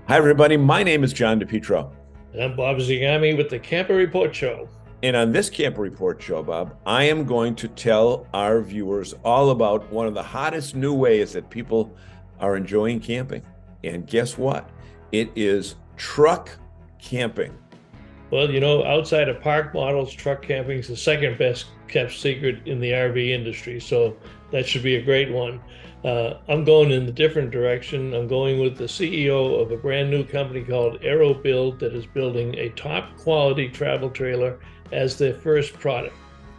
Hi, everybody. My name is John DePietro. And I'm Bob Zagami with the Camper Report Show. And on this Camper Report show, Bob, I am going to tell our viewers all about one of the hottest new ways that people are enjoying camping. And guess what? It is truck camping. Well, outside of park models, truck camping is the second best kept secret in the RV industry. So that should be a great one. I'm going in the different direction. I'm going with the CEO of a brand new company called Aero that is building a top quality travel trailer as their first product.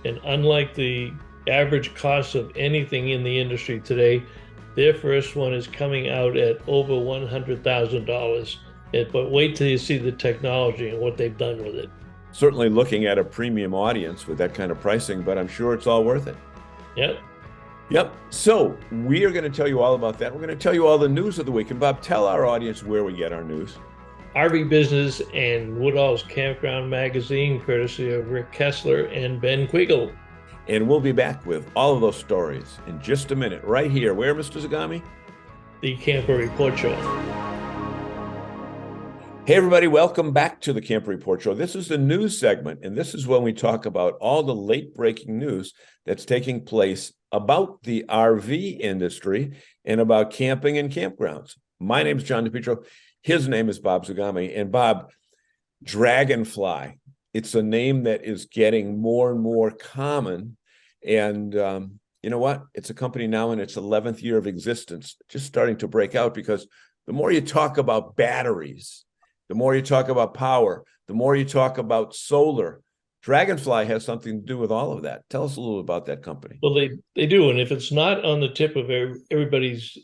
And unlike the average cost of anything in the industry today, their first one is coming out at over $100,000. But wait till you see the technology and what they've done with it. Certainly looking at a premium audience with that kind of pricing, but I'm sure it's all worth it. Yep. Yep. So we are going to tell you all about that. We're going to tell you all the news of the week. And Bob, tell our audience where we get our news. RV Business and Woodall's Campground Magazine, courtesy of Rick Kessler and Ben Quiggle. And we'll be back with all of those stories in just a minute, right here. Where, Mr. Zagami? The Camper Report Show. Hey, everybody, welcome back to the Camper Report Show. This is the news segment, and this is when we talk about all the late-breaking news that's taking place about the RV industry and about camping and campgrounds. My name is John DePietro. His name is Bob Zagami. And Bob, Dragonfly, it's a name that is getting more and more common. And you know what? It's a company now in its 11th year of existence, just starting to break out, because the more you talk about batteries, the more you talk about power, the more you talk about solar. Dragonfly has something to do with all of that. Tell us a little about that company. Well, they do. And if it's not on the tip of everybody's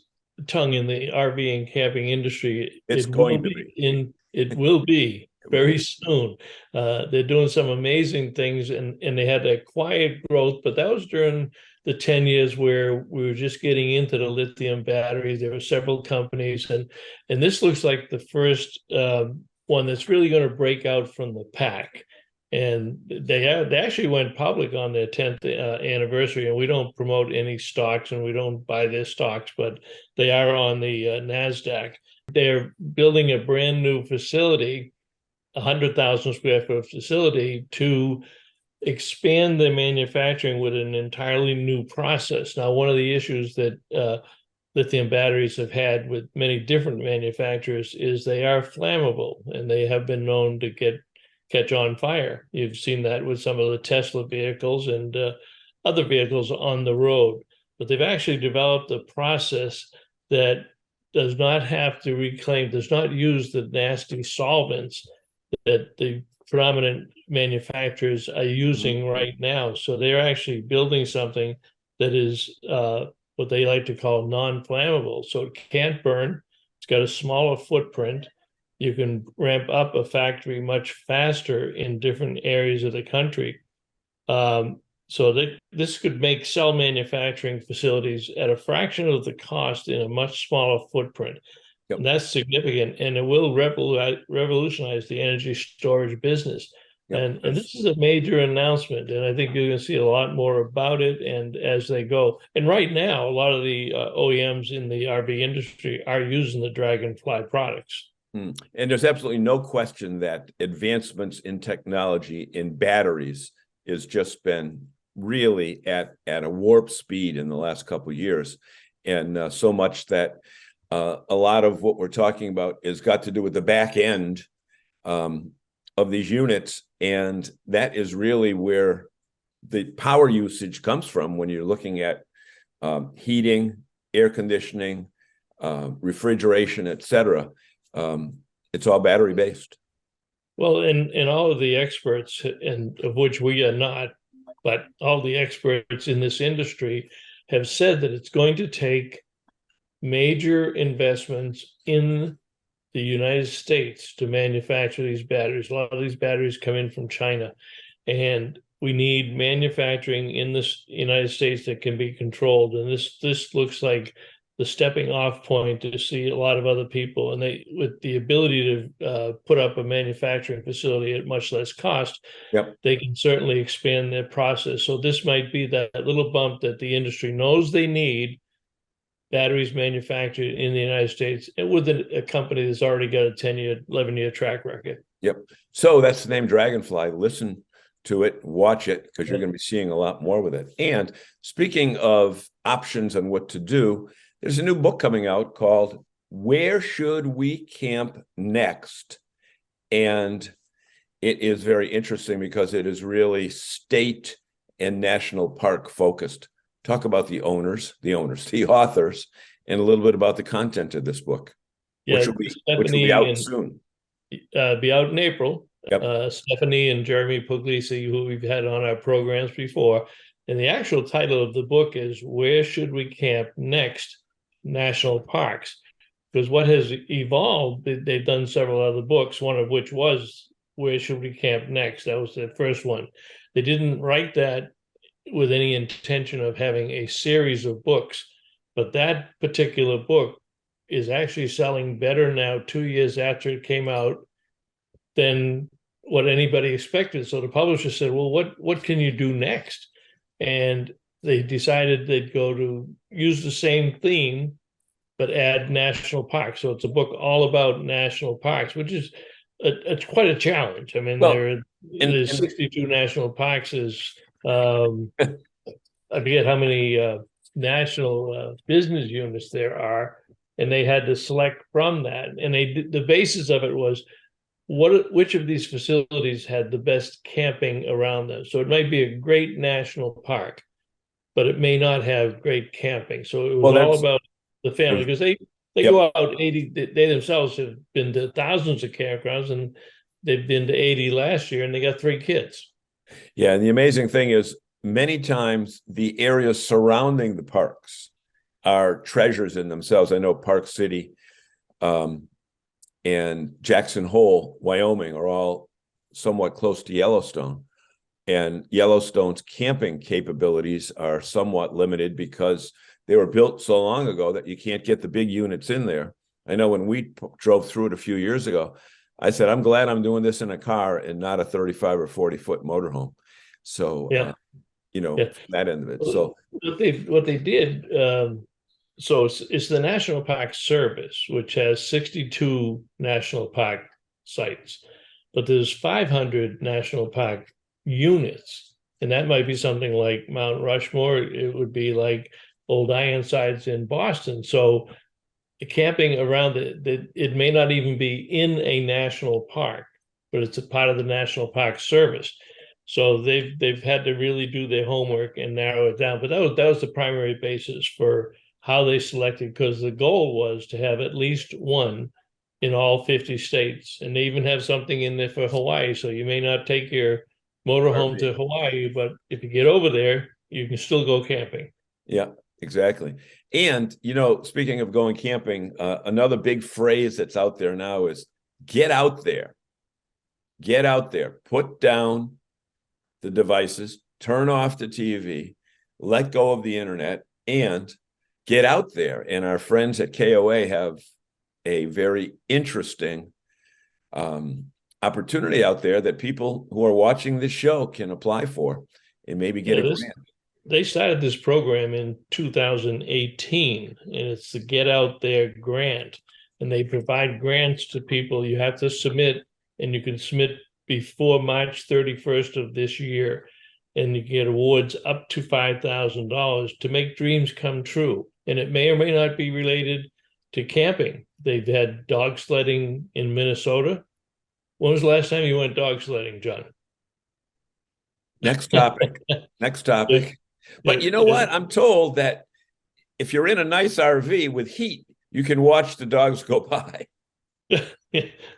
tongue in the RV and camping industry, It's going to be. it will be very soon. They're doing some amazing things, and they had a quiet growth, but that was during the 10 years where we were just getting into the lithium batteries. There were several companies, and this looks like the first one that's really going to break out from the pack. And they actually went public on their 10th anniversary, and we don't promote any stocks and we don't buy their stocks, but they are on the NASDAQ. They're building a brand new facility, 100,000 square foot facility, to expand the manufacturing with an entirely new process. Now, one of the issues that lithium batteries have had with many different manufacturers is they are flammable, and they have been known to catch on fire. You've seen that with some of the Tesla vehicles and other vehicles on the road. But they've actually developed a process that does not have to reclaim, does not use the nasty solvents that the predominant manufacturers are using right now. So they're actually building something that is what they like to call non-flammable. So it can't burn. It's got a smaller footprint. You can ramp up a factory much faster in different areas of the country. So that this could make cell manufacturing facilities at a fraction of the cost in a much smaller footprint. Yep. And that's significant, and it will revolutionize the energy storage business. Yep. And this is a major announcement, and I think you're going to see a lot more about it and as they go. And right now, a lot of the OEMs in the RV industry are using the Dragonfly products. And there's absolutely no question that advancements in technology in batteries has just been really at a warp speed in the last couple of years. And so much that a lot of what we're talking about has got to do with the back end of these units. And that is really where the power usage comes from when you're looking at heating, air conditioning, refrigeration, et cetera. It's all battery based. Well, and all of the experts, and of which we are not, but all the experts in this industry have said that it's going to take major investments in the United States to manufacture these batteries. A lot of these batteries come in from China, and we need manufacturing in this United States that can be controlled. And this looks like the stepping off point to see a lot of other people, and they, with the ability to put up a manufacturing facility at much less cost, yep, they can certainly expand their process. So this might be that little bump that the industry knows they need, batteries manufactured in the United States, and with a company that's already got a 10-year, 11-year track record. Yep. So that's the name Dragonfly. Listen to it, watch it, because you're going to be seeing a lot more with it. And speaking of options on what to do, there's a new book coming out called Where Should We Camp Next? And it is very interesting because it is really state and national park focused. Talk about the authors, and a little bit about the content of this book, which will be out soon. Be out in April. Yep. Stephanie and Jeremy Puglisi, who we've had on our programs before. And the actual title of the book is Where Should We Camp Next? National Parks. Because what has evolved, they've done several other books, one of which was Where Should We Camp Next? That was the first one. They didn't write that with any intention of having a series of books, but that particular book is actually selling better now 2 years after it came out than what anybody expected. So the publisher said, well, what can you do next? And they decided they'd go to use the same theme, but add national parks. So it's a book all about national parks, which is it's quite a challenge. I mean, there's 62 national parks. I forget how many national business units there are, and they had to select from that. And the basis of it was which of these facilities had the best camping around them. So it might be a great national park, but it may not have great camping. So it was all about the family, because they go out 80. They themselves have been to thousands of campgrounds, and they've been to 80 last year, and they got 3 kids. Yeah, and the amazing thing is, many times the areas surrounding the parks are treasures in themselves. I know Park City and Jackson Hole, Wyoming, are all somewhat close to Yellowstone. And Yellowstone's camping capabilities are somewhat limited because they were built so long ago that you can't get the big units in there. I know when we drove through it a few years ago, I said, I'm glad I'm doing this in a car and not a 35 or 40-foot motorhome. So, that end of it. So what they did, so it's the National Park Service, which has 62 national park sites, but there's 500 national park units, and that might be something like Mount Rushmore. It would be like Old Ironsides in Boston. So camping around it may not even be in a national park, but it's a part of the National Park Service. So they've had to really do their homework and narrow it down. But that was the primary basis for how they selected, because the goal was to have at least one in all 50 states. And they even have something in there for Hawaii. So you may not take your motorhome to Hawaii, but if you get over there, you can still go camping. Yeah, exactly. And, speaking of going camping, another big phrase that's out there now is get out there. Get out there. Put down the devices, turn off the TV, let go of the internet, and get out there. And our friends at KOA have a very interesting opportunity out there that people who are watching this show can apply for and maybe get a grant. They started this program in 2018, and it's the Get Out There grant. And they provide grants to people. You have to submit, and you can submit before March 31st of this year, and you get awards up to $5,000 to make dreams come true. And it may or may not be related to camping. They've had dog sledding in Minnesota. When was the last time you went dog sledding, John? Next topic. But you know what? I'm told that if you're in a nice RV with heat, you can watch the dogs go by.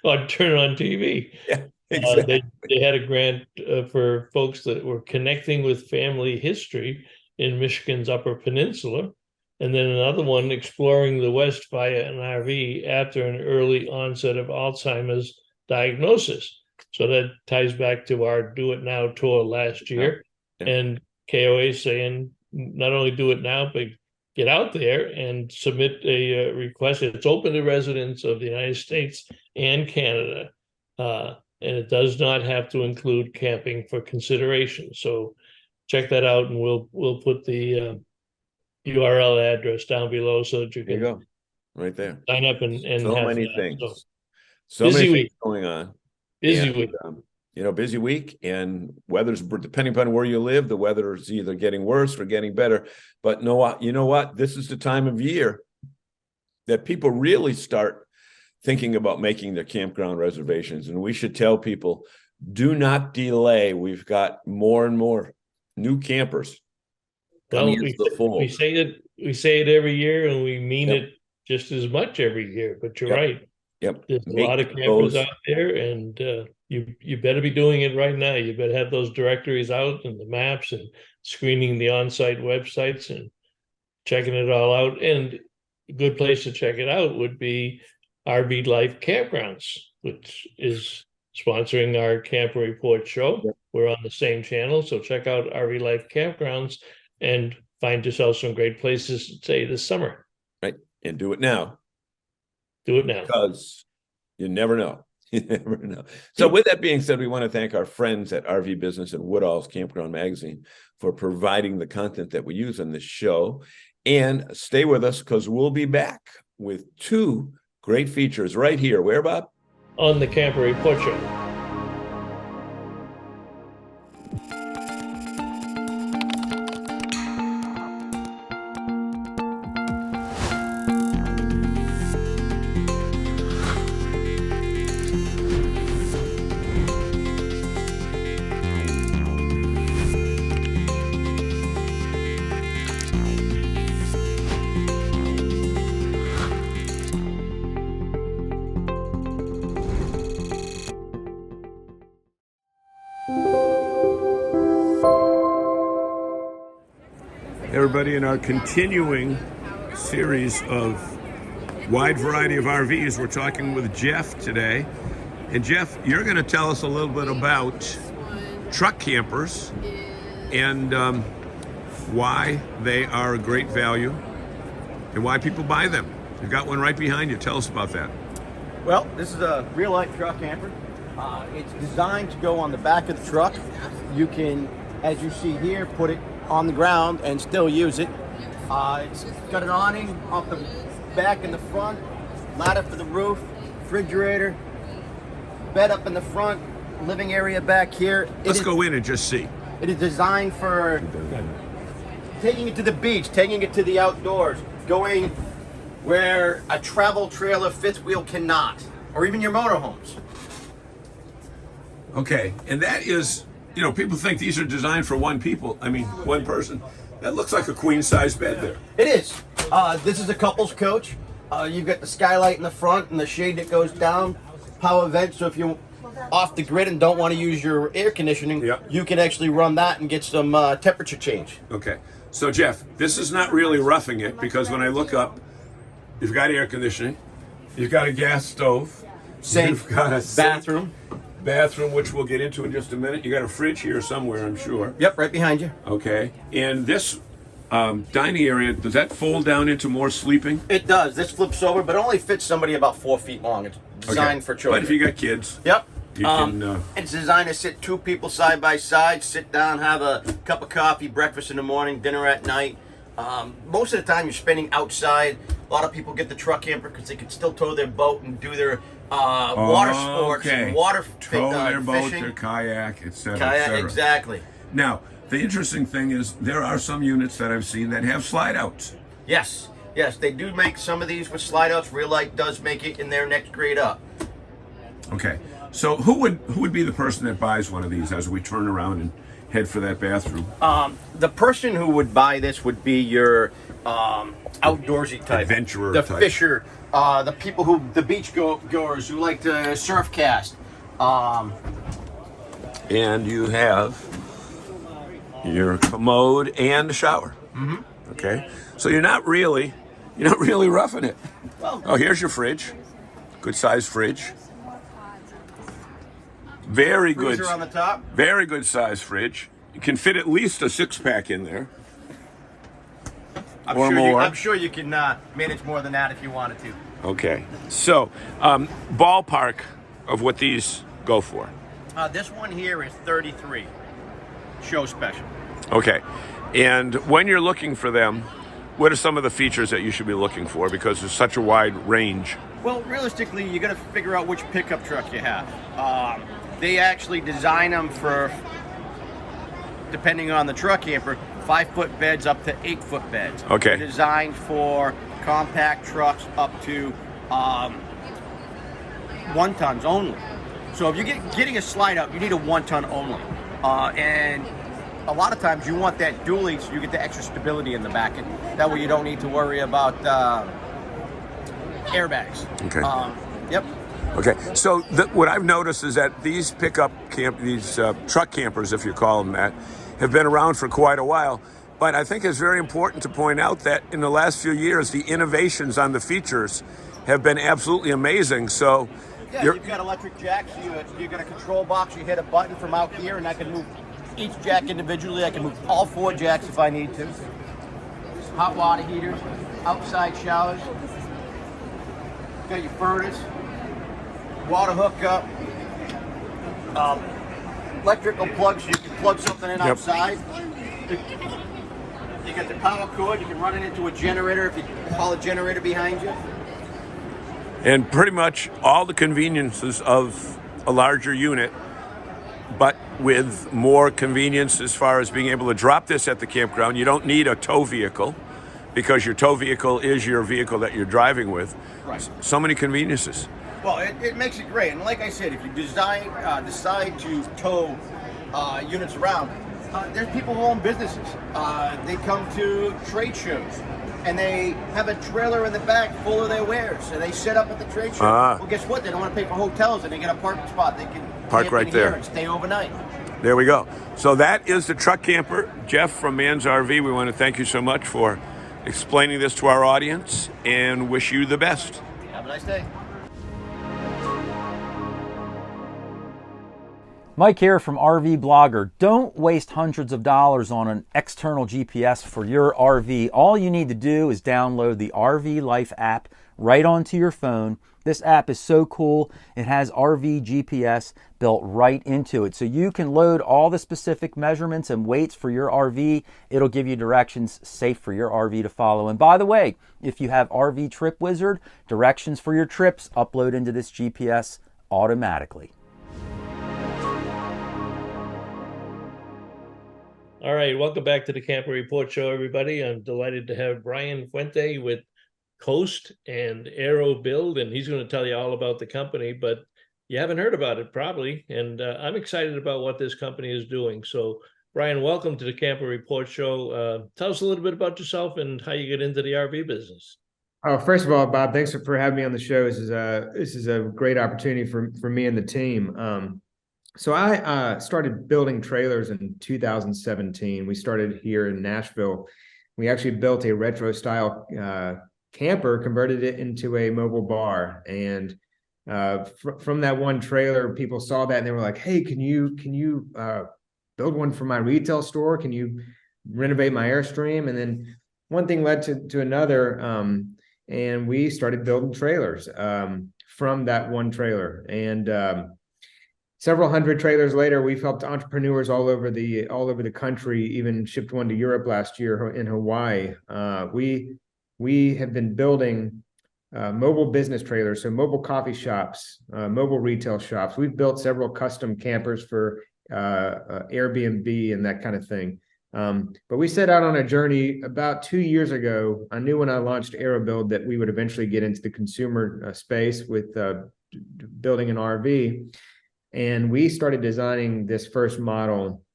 Or turn on TV. Yeah. Exactly. They had a grant for folks that were connecting with family history in Michigan's Upper Peninsula, and then another one exploring the West via an RV after an early onset of Alzheimer's diagnosis. So that ties back to our Do It Now tour last year. Yeah. And KOA is saying not only do it now, but get out there and submit a request. It's open to residents of the United States and Canada. And it does not have to include camping for consideration. So check that out, and we'll put the URL address down below so that you There you can go, right there. sign up and So have many that. things. So busy many things week. going on. Busy And, week. busy week, and weather's, depending upon where you live, the weather is either getting worse or getting better. But you know what? This is the time of year that people really start thinking about making their campground reservations. And we should tell people, do not delay. We've got more and more new campers coming into the fold. We say it every year, and we mean Yep. it just as much every year. But you're Yep. right. Yep. There's a lot of campers out there, and you better be doing it right now. You better have those directories out and the maps and screening the on-site websites and checking it all out. And a good place to check it out would be RV-Lite Campgrounds, which is sponsoring our Camper Report show. Yep. We're on the same channel, so check out RV-Lite Campgrounds and find yourself some great places to stay this summer. Right. And do it now. Do it now. Because you never know. You never know. So with that being said, we want to thank our friends at RV Business and Woodall's Campground Magazine for providing the content that we use on this show. And stay with us, because we'll be back with 2 great features right here. Where, Bob? On the Camper Report show. Everybody, in our continuing series of wide variety of RVs, we're talking with Jeff today. And Jeff, you're going to tell us a little bit about truck campers and why they are a great value and why people buy them. You've got one right behind you. Tell us about that. Well, this is a Real-Lite truck camper. It's designed to go on the back of the truck. You can, as you see here, put it on the ground and still use it. It's got an awning off the back and the front, ladder for the roof, refrigerator, bed up in the front, living area back here. Let's go in and just see. It is designed for taking it to the beach, taking it to the outdoors, going where a travel trailer fifth wheel cannot, or even your motorhomes. Okay, and that is, people think these are designed for one person. That looks like a queen size bed there. It is. This is a couple's coach. You've got the skylight in the front and the shade that goes down, power vent, so if you're off the grid and don't want to use your air conditioning, Yep. you can actually run that and get some temperature change. Okay, so Jeff, this is not really roughing it, because when I look up, you've got air conditioning, you've got a gas stove, Sink, you've got a bathroom. which we'll get into in just a minute. You got a fridge here somewhere, I'm sure. Yep, right behind you. Okay, and this dining area, does that fold down into more sleeping? It does. This flips over, but only fits somebody about 4 feet long. It's designed for children. But if you got kids, Yep. you can. It's designed to sit 2 people side by side, sit down, have a cup of coffee, breakfast in the morning, dinner at night. Most of the time you're spending outside. A lot of people get the truck camper because they can still tow their boat and do their water sports, tow their boat, fishing. their kayak, etc. Kayak, exactly. Now, the interesting thing is there are some units that I've seen that have slide outs. Yes, they do make some of these with slide outs. Real-Lite does make it in their next grade up. Okay, so who would be the person that buys one of these as we turn around and head for that bathroom? The person who would buy this would be your outdoorsy type, adventurer, the type. fisher, the people the beach goers who like to surf cast. And you have your commode and a shower. Mm-hmm. Okay, so you're not really roughing it. Well, Here's your fridge, good sized fridge. Very good. freezer on the top. Very good sized fridge. You can fit at least a 6-pack in there. I'm sure you can manage more than that if you wanted to. Okay, so ballpark of what these go for. This one here is 33, show special. Okay, and when you're looking for them, what are some of the features that you should be looking for, because there's such a wide range? Well, realistically, you got to figure out which pickup truck you have. They actually design them for, depending on the truck camper, 5-foot beds up to 8-foot beds. Okay. They're designed for compact trucks up to 1 tons only. So if you're getting a slide out, you need a 1 ton only. And a lot of times you want that dually so you get the extra stability in the back, and that way you don't need to worry about airbags. Okay. Yep. Okay. So what I've noticed is that these truck campers, if you call them that, have been around for quite a while. But I think it's very important to point out that in the last few years, the innovations on the features have been absolutely amazing. So yeah, you've got electric jacks. You got a control box. You hit a button from out here, and I can move each jack individually. I can move all 4 jacks if I need to. Hot water heaters, outside showers. Got your furnace, water hookup, electrical plugs so you can plug something in outside. You got the power cord. You can run it into a generator if you call a generator behind you. And pretty much all the conveniences of a larger unit, but with more convenience as far as being able to drop this at the campground. You don't need a tow vehicle, because your tow vehicle is your vehicle that you're driving with. Right. So many conveniences. Well, it makes it great. And like I said, if you decide to tow units around, there's people who own businesses. They come to trade shows, and they have a trailer in the back full of their wares, and they set up at the trade show. Well, guess what? They don't want to pay for hotels, and they get a parking spot. They can park right there and stay overnight. There we go. So that is the truck camper. Jeff from Man's RV, we want to thank you so much for explaining this to our audience, and wish you the best. Have a nice day. Mike here from RV Blogger. Don't waste hundreds of dollars on an external GPS for your RV. All you need to do is download the RV Life app right onto your phone. This app is so cool. It has RV GPS built right into it. So you can load all the specific measurements and weights for your RV. It'll give you directions safe for your RV to follow. And by the way, if you have RV Trip Wizard, directions for your trips upload into this GPS automatically. All right, welcome back to the Camper Report Show, everybody. I'm delighted to have Brian Fuente with Coast and Aero Build, and he's going to tell you all about the company, but you haven't heard about it probably, and I'm excited about what this company is doing. So, Brian, welcome to the Camper Report Show. Tell us a little bit about yourself and how you get into the RV business. Oh, first of all, Bob, thanks for having me on the show. This is a great opportunity for me and the team. So I started building trailers in 2017. We started here in Nashville. We actually built a retro style camper, converted it into a mobile bar. And from that one trailer, people saw that and they were like, "Hey, can you build one for my retail store? Can you renovate my Airstream?" And then one thing led to another, and we started building trailers from that one trailer. And several hundred trailers later, we've helped entrepreneurs all over the country, even shipped one to Europe last year in Hawaii. We have been building mobile business trailers, so mobile coffee shops, mobile retail shops. We've built several custom campers for Airbnb and that kind of thing. But we set out on a journey about 2 years ago. I knew when I launched Aero Build that we would eventually get into the consumer space with building an RV. And we started designing this first model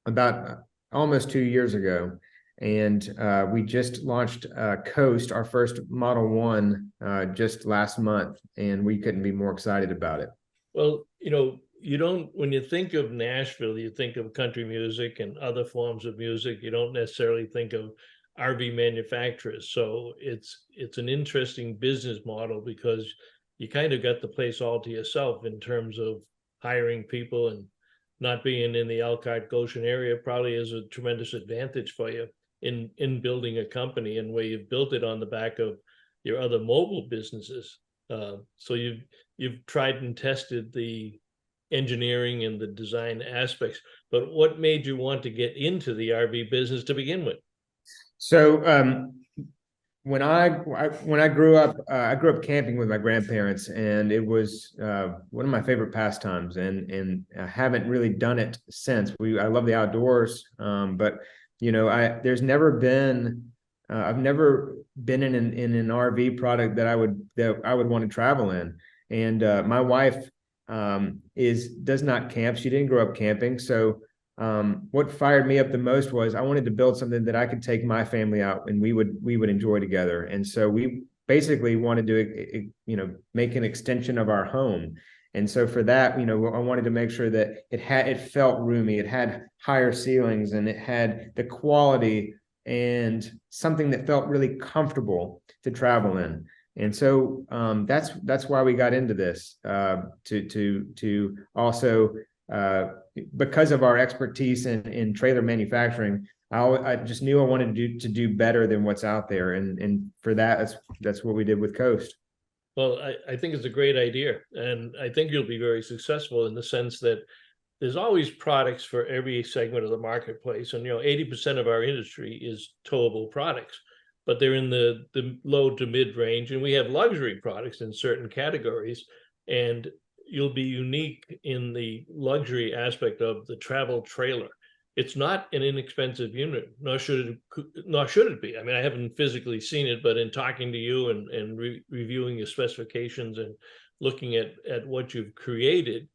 about almost 2 years ago. And we just launched Coast, our first Model 1, just last month. And we couldn't be more excited about it. Well, when you think of Nashville, you think of country music and other forms of music. You don't necessarily think of RV manufacturers. So it's an interesting business model because you kind of got the place all to yourself in terms of hiring people, and not being in the Elkhart Goshen area probably is a tremendous advantage for you in building a company, and where you've built it on the back of your other mobile businesses. So you've tried and tested the engineering and the design aspects, but what made you want to get into the RV business to begin with? So when I grew up, I grew up camping with my grandparents, and it was one of my favorite pastimes. And I haven't really done it since. I love the outdoors, but there's never been. I've never been in an RV product that I would want to travel in. And my wife does not camp. She didn't grow up camping, so what fired me up the most was I wanted to build something that I could take my family out and we would enjoy together. And so we basically wanted to make an extension of our home. And so for that, I wanted to make sure that it felt roomy, it had higher ceilings, and it had the quality and something that felt really comfortable to travel in. And so that's why we got into this, to also because of our expertise in trailer manufacturing. I just knew I wanted to do better than what's out there, and for that, that's what we did with Coast. Well, I think it's a great idea, and I think you'll be very successful in the sense that there's always products for every segment of the marketplace. And 80% of our industry is towable products, but they're in the low to mid range, and we have luxury products in certain categories. And you'll be unique in the luxury aspect of the travel trailer. It's not an inexpensive unit, nor should it be. I mean, I haven't physically seen it, but in talking to you and reviewing your specifications and looking at what you've created,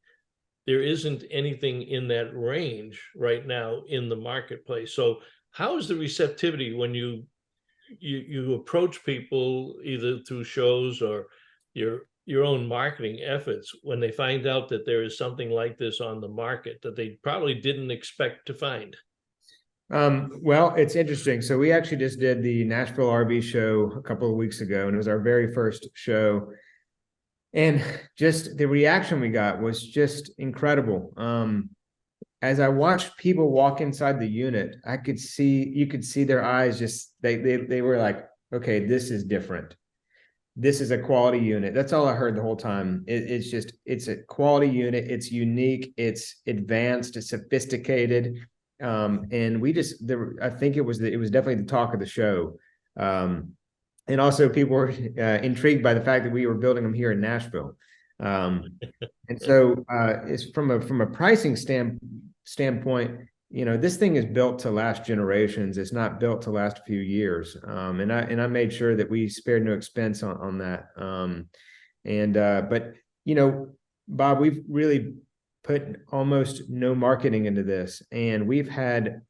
there isn't anything in that range right now in the marketplace. So how is the receptivity when you approach people either through shows or your own marketing efforts when they find out that there is something like this on the market that they probably didn't expect to find? Well, it's interesting. So we actually just did the Nashville RV show a couple of weeks ago, and it was our very first show. And just the reaction we got was just incredible. As I watched people walk inside the unit, you could see their eyes just, they were like, okay, this is different. This is a quality unit. That's all I heard the whole time. It's a quality unit. It's unique. It's advanced. It's sophisticated. And I think it was definitely the talk of the show. And also people were intrigued by the fact that we were building them here in Nashville. And so it's from a pricing standpoint, this thing is built to last generations. It's not built to last a few years. And I made sure that we spared no expense on that. But Bob, we've really put almost no marketing into this, and we've had,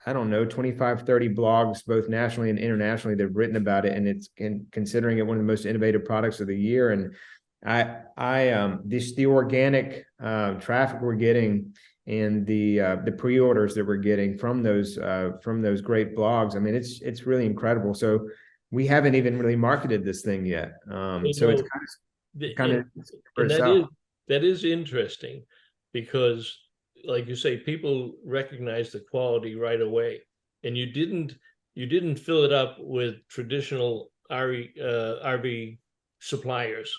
I don't know, 25, 30 blogs, both nationally and internationally, that have written about it, and it's considering it one of the most innovative products of the year. And the organic traffic we're getting and the pre-orders that we're getting from those great blogs, I mean, it's really incredible. So we haven't even really marketed this thing yet. So it's kind of for itself. That is interesting, because like you say, people recognize the quality right away, and you didn't fill it up with traditional RV suppliers,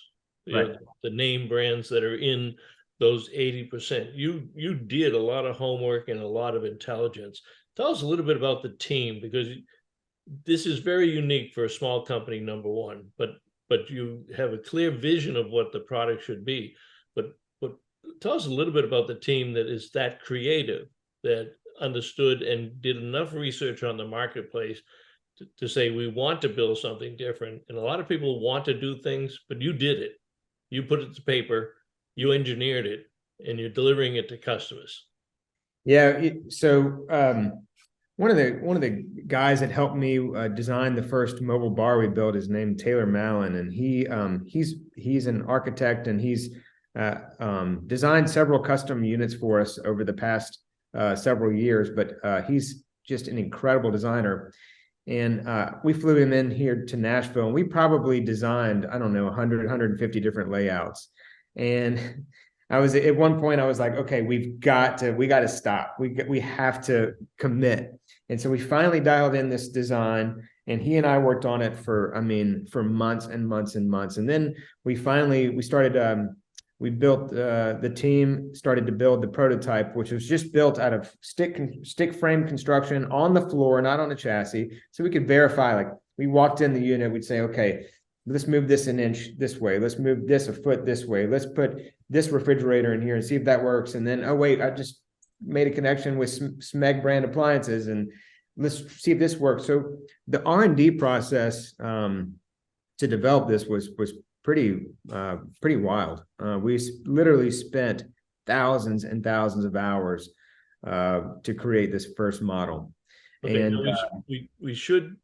right? The name brands that are in those 80%. You did a lot of homework and a lot of intelligence. Tell us a little bit about the team, because this is very unique for a small company, number one, but you have a clear vision of what the product should be. But tell us a little bit about the team that is that creative, that understood and did enough research on the marketplace to say, we want to build something different. And a lot of people want to do things, but you did it. You put it to paper, you engineered it, and you're delivering it to customers. Yeah. So one of the guys that helped me design the first mobile bar we built is named Taylor Mallon, and he's an architect, and he's designed several custom units for us over the past several years. But he's just an incredible designer. And we flew him in here to Nashville, and we probably designed, I don't know, 100, 150 different layouts. And I was at one point, I was like, okay, we got to stop. We have to commit. And so we finally dialed in this design, and he and I worked on it for months and months and months. And then we started, we built, the team started to build the prototype, which was just built out of stick frame construction on the floor, not on a chassis. So we could verify, like, we walked in the unit, we'd say, okay, let's move this an inch this way. Let's move this a foot this way. Let's put this refrigerator in here and see if that works. And then, oh, wait, I just made a connection with Smeg brand appliances and let's see if this works. So the R&D process to develop this was pretty wild. We literally spent thousands and thousands of hours to create this first model. Okay, and we should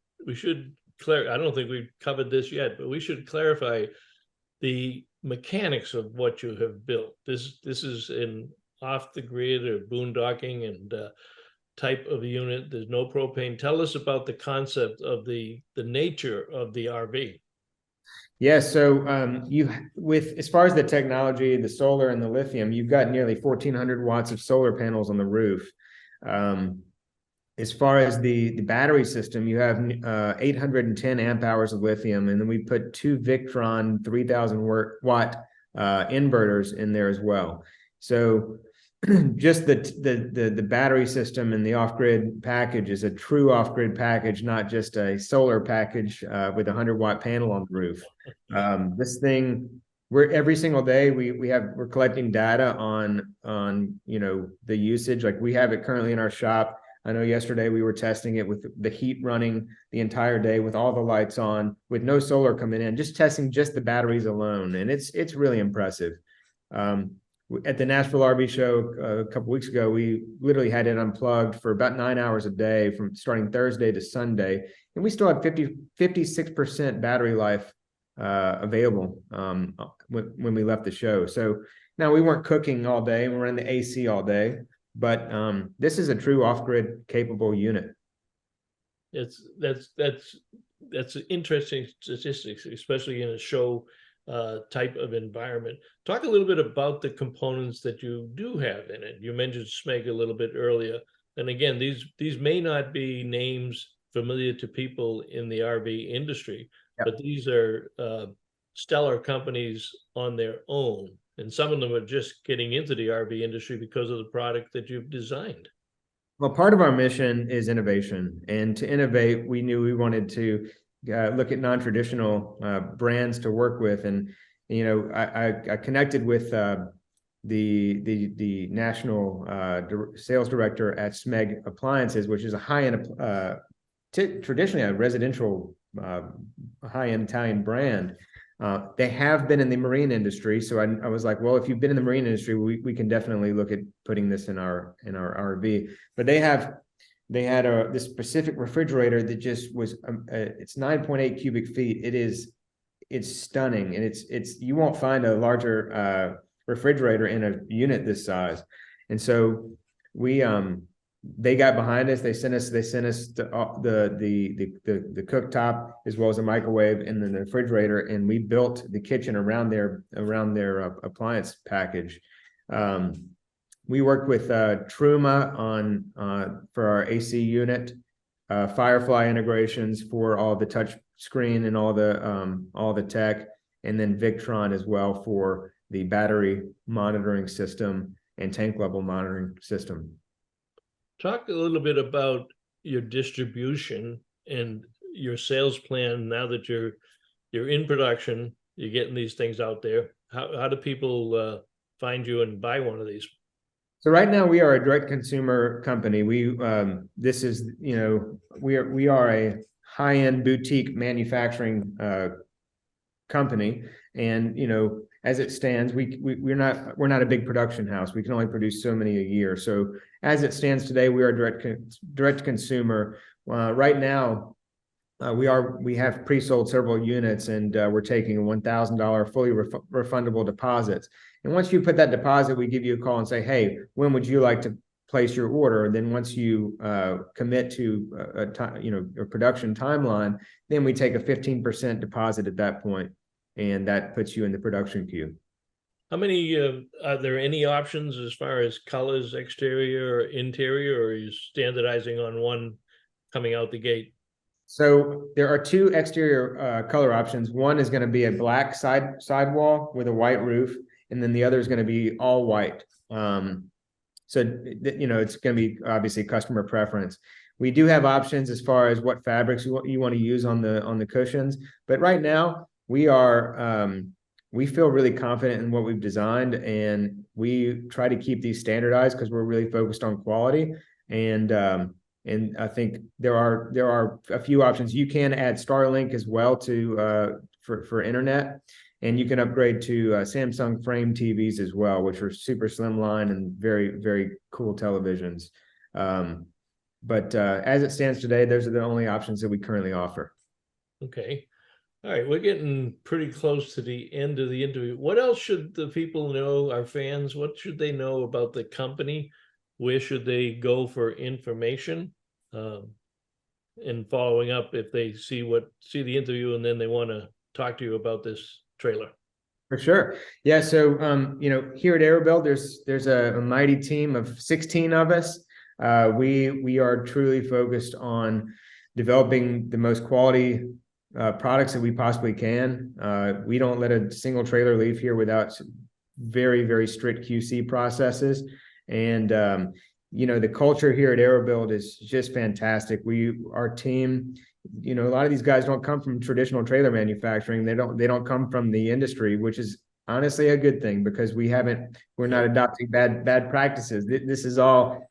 I don't think we've covered this yet, but we should clarify the mechanics of what you have built. This is an off the grid or boondocking and type of unit. There's no propane. Tell us about the concept of the nature of the RV. Yeah, so with as far as the technology, the solar and the lithium, you've got nearly 1,400 watts of solar panels on the roof. As far as the battery system, you have 810 amp hours of lithium, and then we put two Victron 3,000 watt inverters in there as well. So just the battery system and the off-grid package is a true off-grid package, not just a solar package with a 100-watt panel on the roof. This thing, every single day we're collecting data on the usage. Like we have it currently in our shop. I know yesterday we were testing it with the heat running the entire day with all the lights on, with no solar coming in, just testing just the batteries alone, and it's really impressive. At the Nashville RV show a couple weeks ago, we literally had it unplugged for about 9 hours a day from starting Thursday to Sunday, and we still had 56% battery life available when we left the show. So now we weren't cooking all day, and we're in the AC all day, but this is a true off-grid capable unit. That's interesting statistics, especially in a show type of environment. Talk a little bit about the components that you do have in it. You mentioned Smeg a little bit earlier, and again, these may not be names familiar to people in the RV industry, but these are stellar companies on their own, and some of them are just getting into the RV industry because of the product that you've designed. Well, part of our mission is innovation, and to innovate, we knew we wanted to look at non-traditional brands to work with. And I connected with the national sales director at Smeg Appliances, which is a high-end, traditionally a residential high-end Italian brand. They have been in the marine industry, so I was like, well, if you've been in the marine industry, we can definitely look at putting this in our RV. But they had this specific refrigerator that just was it's 9.8 cubic feet. It's stunning, and it's you won't find a larger refrigerator in a unit this size. And so they got behind us. They sent us the cooktop as well as a microwave and then the refrigerator, and we built the kitchen around their appliance package. We worked with Truma for our AC unit, Firefly integrations for all the touch screen and all the tech, and then Victron as well for the battery monitoring system and tank level monitoring system. Talk a little bit about your distribution and your sales plan now that you're in production, you're getting these things out there. How do people find you and buy one of these? So right now we are a direct consumer company. We are a high-end boutique manufacturing company, and as it stands, we're not a big production house. We can only produce so many a year. So as it stands today, we are direct consumer. Right now, we have pre-sold several units, and we're taking a $1,000 fully refundable deposits. And once you put that deposit, we give you a call and say, hey, when would you like to place your order? And then once you commit to a production timeline, then we take a 15% deposit at that point, and that puts you in the production queue. How many are there any options as far as colors, exterior or interior, or are you standardizing on one coming out the gate? So there are two exterior color options. One is going to be a black sidewall with a white roof, and then the other is going to be all white. So it's going to be obviously customer preference. We do have options as far as what fabrics you want to use on the cushions, but right now we feel really confident in what we've designed, and we try to keep these standardized because we're really focused on quality. And I think there are a few options. You can add Starlink as well to for internet, and you can upgrade to Samsung frame TVs as well, which are super slimline and very, very cool televisions. But as it stands today, those are the only options that we currently offer. Okay. All right, we're getting pretty close to the end of the interview. What else should the people know, our fans? What should they know about the company? Where should they go for information? And following up if they see the interview and then they want to talk to you about this trailer. For sure. Yeah. So, here at Aero, there's a mighty team of 16 of us. We are truly focused on developing the most quality products that we possibly can. We don't let a single trailer leave here without very, very strict QC processes. And, the culture here at Aero is just fantastic. Our team, a lot of these guys don't come from traditional trailer manufacturing. They don't come from the industry, which is honestly a good thing because we're not adopting bad practices. This is all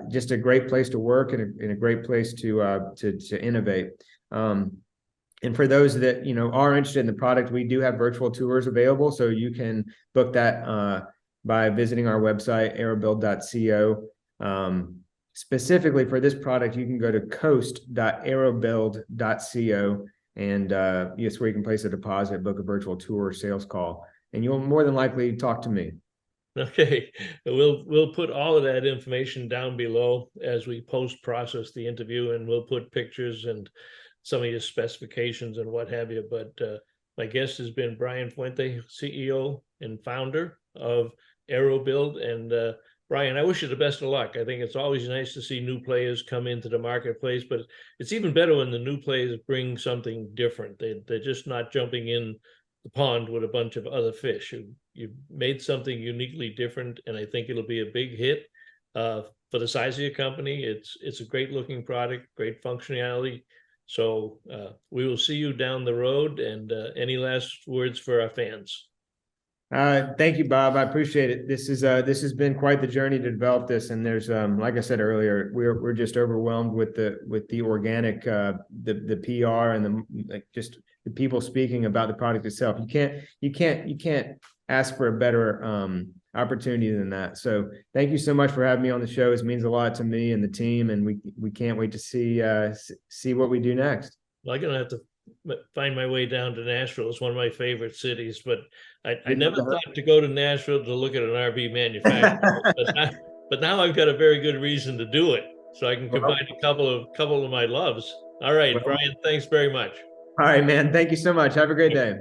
just a great place to work and a great place to innovate. And for those that are interested in the product, we do have virtual tours available, so you can book that by visiting our website aerobuild.co. Specifically for this product, you can go to coast.aerobuild.co, and yes, where you can place a deposit, book a virtual tour or sales call, and you'll more than likely talk to me. Okay, we'll put all of that information down below as we post-process the interview, and we'll put pictures and some of your specifications and what have you. But my guest has been Brian Fuente, CEO and founder of Aero Build. And Brian, I wish you the best of luck. I think it's always nice to see new players come into the marketplace, but it's even better when the new players bring something different. They're just not jumping in the pond with a bunch of other fish. You made something uniquely different, and I think it'll be a big hit for the size of your company. It's a great looking product, great functionality. So we will see you down the road. And any last words for our fans? Thank you, Bob. I appreciate it. This has been quite the journey to develop this, and there's like I said earlier, we're just overwhelmed with the organic the PR and just the people speaking about the product itself. You can't ask for a better opportunity than that. So thank you so much for having me on the show. It means a lot to me and the team, and we can't wait to see what we do next. Well, I'm gonna have to find my way down to Nashville. It's one of my favorite cities, but I never thought to go to Nashville to look at an RV manufacturer. but now I've got a very good reason to do it, so I can combine a couple of my loves. All right, Brian, thanks very much. All right, man. Thank you so much. Have a great day.